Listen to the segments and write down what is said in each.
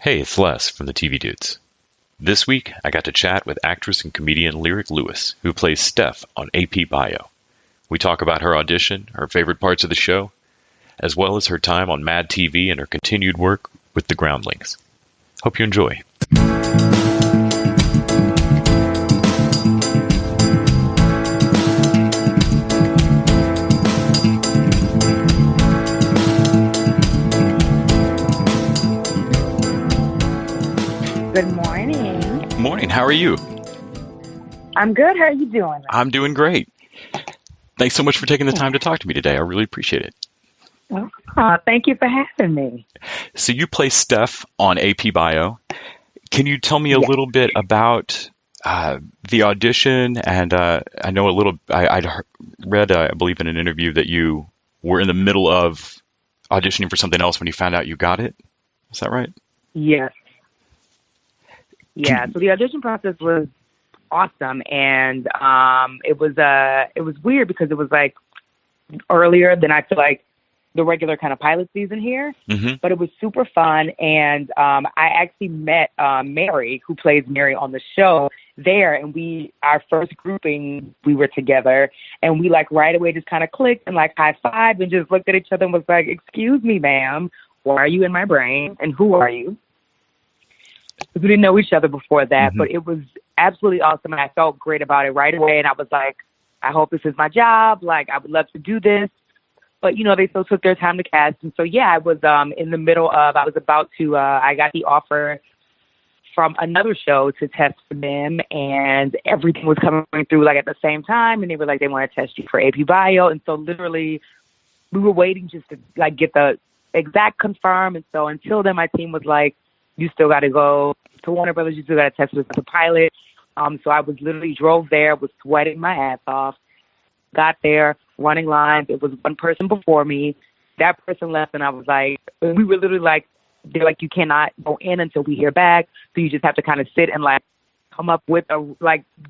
Hey, it's Les from the TV Dudes. This week, I got to chat with actress and comedian Lyric Lewis, who plays Stef on AP Bio. We talk about her audition, her favorite parts of the show, as well as her time on MadTV and her continued work with the Groundlings. Hope you enjoy. Good morning. Morning. How are you? I'm good. How are you doing? I'm doing great. Thanks so much for taking the time to talk to me today. I really appreciate it. Thank you for having me. So you play Stef on AP Bio. Can you tell me a little bit about the audition? And I know a little. I'd read, I believe, in an interview that you were in the middle of auditioning for something else when you found out you got it. Is that right? Yes. Yeah. So the audition process was awesome, and it was weird because it was like earlier than I feel like the regular kind of pilot season here, but it was super fun. And I actually met Mary, who plays Mary on the show there. And our first grouping, we were together, and we like right away just kind of clicked and like high-fived and just looked at each other and was like, "Excuse me, ma'am, why are you in my brain? And who are you?" Because we didn't know each other before that, but it was absolutely awesome. And I felt great about it right away. And I was like, I hope this is my job. Like, I would love to do this. But, you know, they still took their time to cast. And so, yeah, I was in the middle of, I was about to, I got the offer from another show to test for them. And everything was coming through, like, at the same time. And they were like, they want to test you for AP Bio. And so literally we were waiting just to, like, get the exact confirm. And so until then, my team was like, you still got to go to Warner Brothers. You still got to test with the pilot. So I was literally drove there, was sweating my ass off, got there, running lines. It was one person before me. That person left, and I was like, and we were literally like, they're like, you cannot go in until we hear back. So you just have to kind of sit and like come up with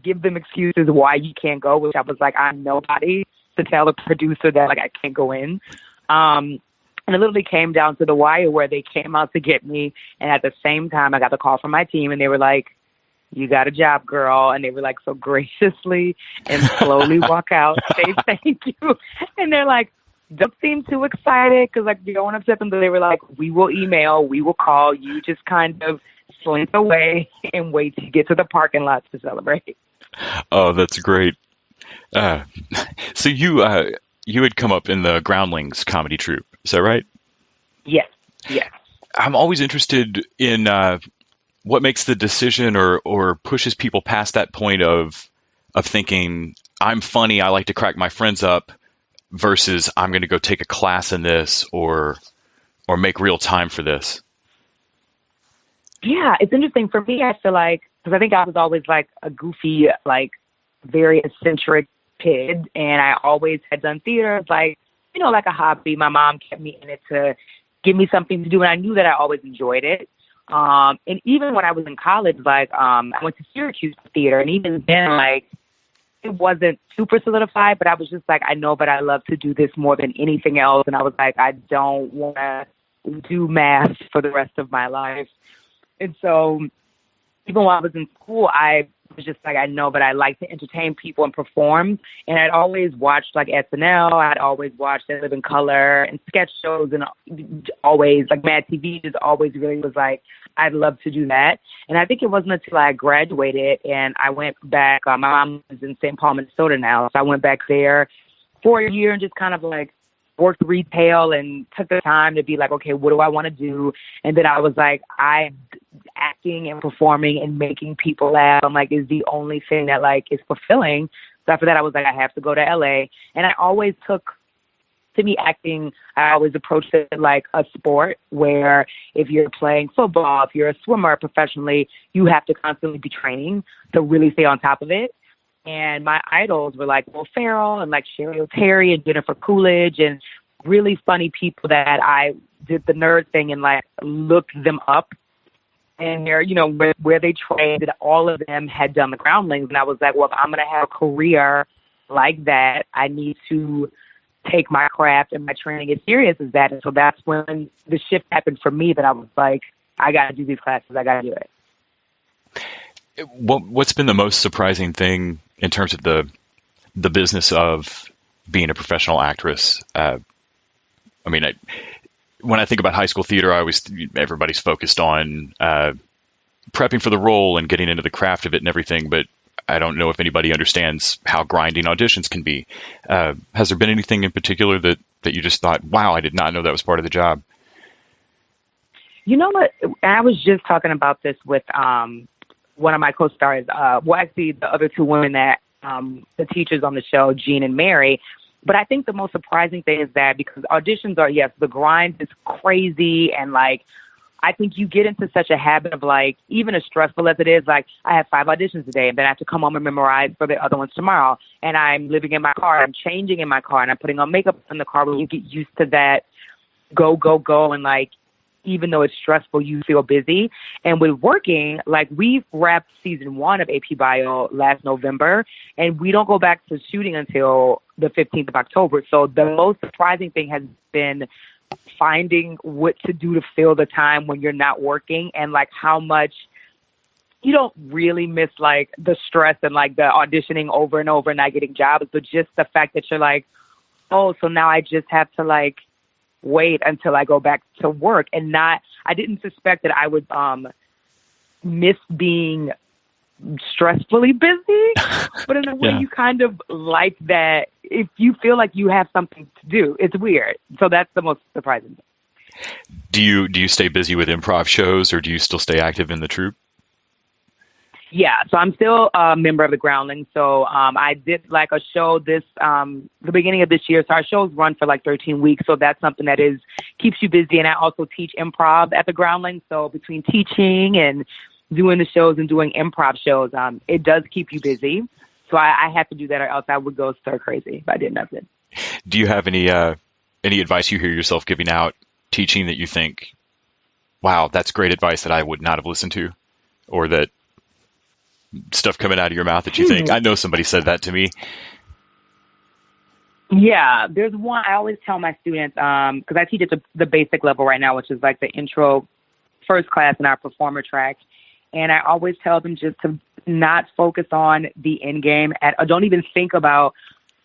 give them excuses why you can't go, which I was like, I'm nobody to tell the producer that like I can't go in. And it literally came down to the wire where they came out to get me. And at the same time, I got the call from my team, and they were like, you got a job, girl. And they were like so graciously and slowly walk out, say thank you. And they're like, don't seem too excited because, like, you don't want to upset them. But they were like, we will email, we will call. You just kind of slink away and wait to get to the parking lot to celebrate. Oh, that's great. So you had come up in the Groundlings comedy troupe. Is that right? Yes. Yes. I'm always interested in what makes the decision or pushes people past that point of thinking, I'm funny, I like to crack my friends up, versus I'm going to go take a class in this or make real time for this. Yeah, it's interesting. For me, I feel like, because I think I was always like a goofy, like very eccentric kid, and I always had done theater, like, you know, like a hobby. My mom kept me in it to give me something to do, and I knew that I always enjoyed it. And even when I was in college, like, I went to Syracuse for theater, and even then, like, it wasn't super solidified, but I was just like, I know, but I love to do this more than anything else. And I was like, I don't want to do math for the rest of my life. And so even while I was in school, I was just like, I know, but I like to entertain people and perform. And I'd always watched like SNL. I'd always watched They Live in Color and sketch shows, and always like MadTV just always really was like, I'd love to do that. And I think it wasn't until I graduated and I went back. My mom is in St. Paul, Minnesota now. So I went back there for a year and just kind of like worked retail and took the time to be like, okay, what do I want to do? And then I was like, acting and performing and making people laugh, I'm like, is the only thing that like is fulfilling. So after that, I was like, I have to go to LA. And I always took, to me, acting, I always approached it like a sport where if you're playing football, if you're a swimmer professionally, you have to constantly be training to really stay on top of it. And my idols were like Will Ferrell and like Sherry O'Terry and Jennifer Coolidge and really funny people that I did the nerd thing and like looked them up. And they're, you know, where they trained, and all of them had done the Groundlings. And I was like, well, if I'm going to have a career like that, I need to take my craft and my training as serious as that. And so that's when the shift happened for me, that I was like, I got to do these classes. I got to do it. What's been the most surprising thing in terms of the business of being a professional actress? I mean, when I think about high school theater, everybody's focused on prepping for the role and getting into the craft of it and everything, but I don't know if anybody understands how grinding auditions can be. Has there been anything in particular that you just thought, wow, I did not know that was part of the job? You know what? I was just talking about this with one of my co-stars. Actually, the other two women that the teachers on the show, Jean and Mary. But I think the most surprising thing is that because auditions are, yes, the grind is crazy. And like, I think you get into such a habit of like, even as stressful as it is, like I have 5 auditions today and then I have to come home and memorize for the other ones tomorrow. And I'm living in my car, I'm changing in my car, and I'm putting on makeup in the car. When you get used to that, go, go, go. And like, even though it's stressful, you feel busy. And with working, like we've wrapped season 1 of AP Bio last November, and we don't go back to shooting until the 15th of October. So the most surprising thing has been finding what to do to fill the time when you're not working, and like how much you don't really miss like the stress and like the auditioning over and over and not getting jobs, but just the fact that you're like, oh, so now I just have to like wait until I go back to work. And I didn't suspect that I would miss being stressfully busy, but in a way you kind of like that if you feel like you have something to do. It's weird. So that's the most surprising thing. Do you stay busy with improv shows, or do you still stay active in the troupe? Yeah, so I'm still a member of the Groundlings. So I did like a show the beginning of this year. So our shows run for like 13 weeks. So that's something that keeps you busy. And I also teach improv at the Groundlings. So between teaching and doing the shows and doing improv shows, it does keep you busy. So I have to do that, or else I would go stir crazy if I did nothing. Do you have any advice you hear yourself giving out teaching that you think, wow, that's great advice that I would not have listened to, or that stuff coming out of your mouth that you think, I know somebody said that to me? Yeah, there's one I always tell my students, because I teach at the basic level right now, which is like the intro first class in our performer track. And I always tell them just to not focus on the end game. Don't even think about,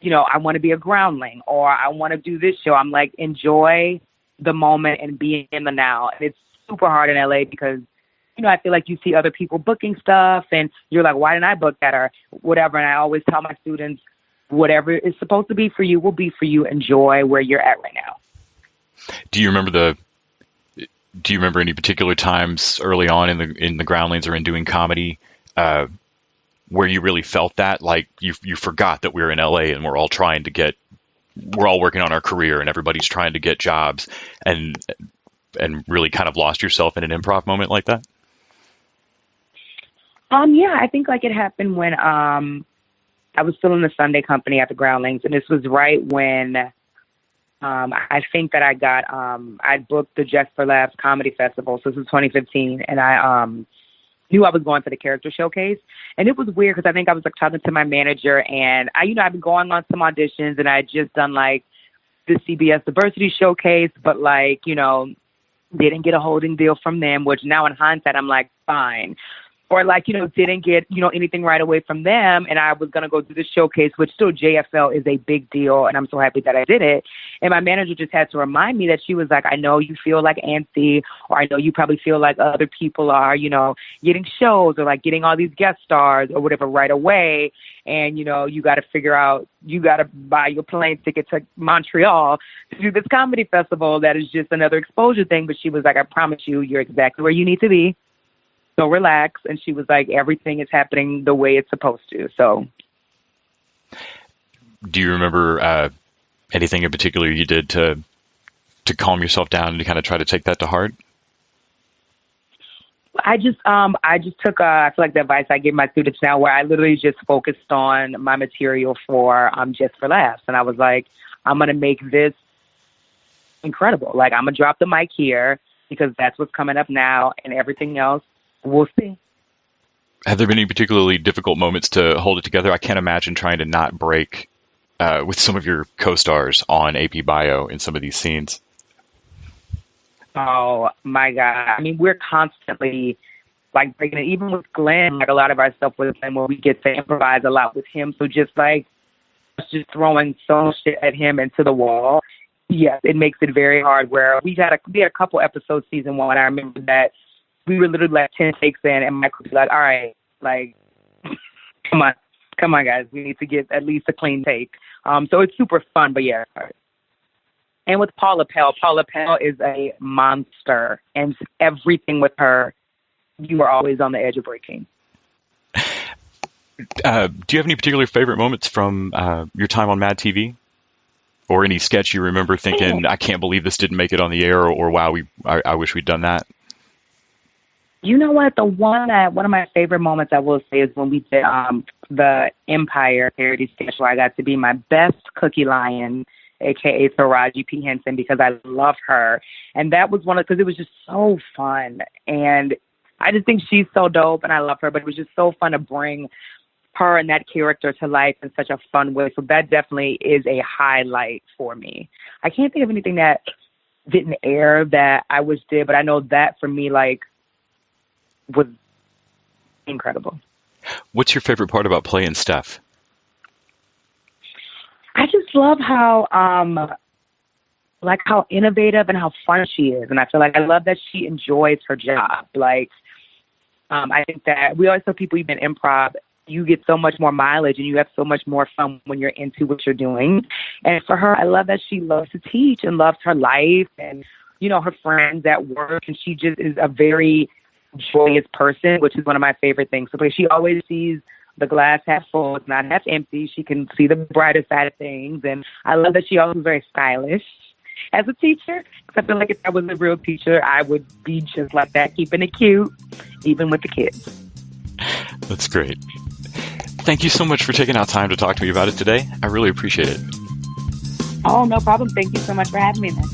I want to be a groundling or I want to do this show. I'm like, enjoy the moment and be in the now. And it's super hard in LA because I feel like you see other people booking stuff and you're like, why didn't I book that or whatever? And I always tell my students, whatever is supposed to be for you will be for you. Enjoy where you're at right now. Do you remember any particular times early on in the Groundlings or in doing comedy where you really felt that, like you forgot that we were in LA and we're all working on our career and everybody's trying to get jobs and really kind of lost yourself in an improv moment like that? Yeah, I think like it happened when I was still in the Sunday company at the Groundlings, and this was right when I think that I booked the Just for Laughs Comedy Festival. So this was 2015, and I knew I was going for the character showcase. And it was weird because I think I was like talking to my manager, and I've been going on some auditions, and I had just done like the CBS Diversity Showcase, but like, didn't get a holding deal from them, which now in hindsight, I'm like, fine. Or like, didn't get, anything right away from them. And I was going to go do the showcase, which still JFL is a big deal. And I'm so happy that I did it. And my manager just had to remind me that she was like, I know you feel like antsy, or I know you probably feel like other people are, getting shows or like getting all these guest stars or whatever right away. And, you got to figure out, you got to buy your plane ticket to Montreal to do this comedy festival. That is just another exposure thing. But she was like, I promise you, you're exactly where you need to be. So relax. And she was like, everything is happening the way it's supposed to. So. Do you remember anything in particular you did to calm yourself down and to kind of try to take that to heart? I just took, I feel like the advice I give my students now, where I literally just focused on my material for Just for Laughs. And I was like, I'm going to make this incredible. Like, I'm going to drop the mic here because that's what's coming up now, and everything else, we'll see. Have there been any particularly difficult moments to hold it together? I can't imagine trying to not break with some of your co-stars on AP Bio in some of these scenes. Oh my God. I mean, we're constantly like breaking it, even with Glenn, like a lot of our stuff with Glenn where we get to improvise a lot with him. So just like, just throwing so much shit at him into the wall. Yes, it makes it very hard where we had a couple episodes season 1. I remember that we were literally like 10 takes in and Mike would be like, all right, like, come on guys, we need to get at least a clean take. So it's super fun, but yeah, it's hard. And with Paula Pell is a monster, and everything with her, you are always on the edge of breaking. Do you have any particular favorite moments from your time on MadTV? Or any sketch you remember thinking, I can't believe this didn't make it on the air, or wow, I wish we'd done that? You know what? One of my favorite moments I will say is when we did the Empire parody sketch where I got to be my best cookie lion, a.k.a. Taraji P. Henson, because I love her. And that was because it was just so fun. And I just think she's so dope, and I love her, but it was just so fun to bring her and that character to life in such a fun way. So that definitely is a highlight for me. I can't think of anything that didn't air that I wish did, but I know that for me, like, was incredible. What's your favorite part about playing Stef? I just love how innovative and how fun she is. And I feel like I love that she enjoys her job. Like, I think that we always tell people even in improv, you get so much more mileage and you have so much more fun when you're into what you're doing. And for her, I love that she loves to teach and loves her life and, you know, her friends at work. And she just is a very joyous person, which is one of my favorite things. So she always sees the glass half full, it's not half empty. She can see the brighter side of things. And I love that she also is very stylish as a teacher. Because I feel like if I was a real teacher, I would be just like that, keeping it cute, even with the kids. That's great. Thank you so much for taking out time to talk to me about it today. I really appreciate it. Oh, no problem. Thank you so much for having me, man.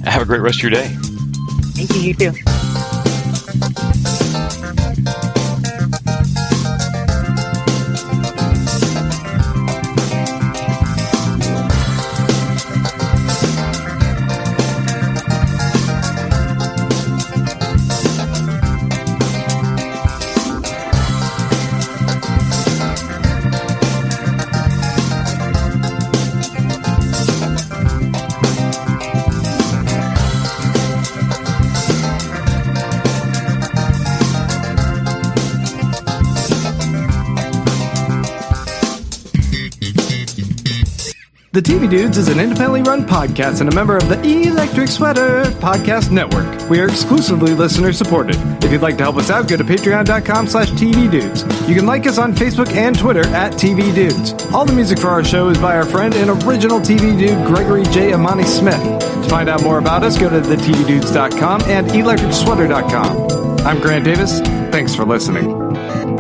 Have a great rest of your day. Thank you. You too. The TV Dudes is an independently run podcast and a member of the Electric Sweater Podcast Network. We are exclusively listener-supported. If you'd like to help us out, go to patreon.com/TVDudes. You can like us on Facebook and Twitter @TV Dudes. All the music for our show is by our friend and original TV dude, Gregory J. Amani Smith. To find out more about us, go to thetvdudes.com and electricsweater.com. I'm Grant Davis. Thanks for listening.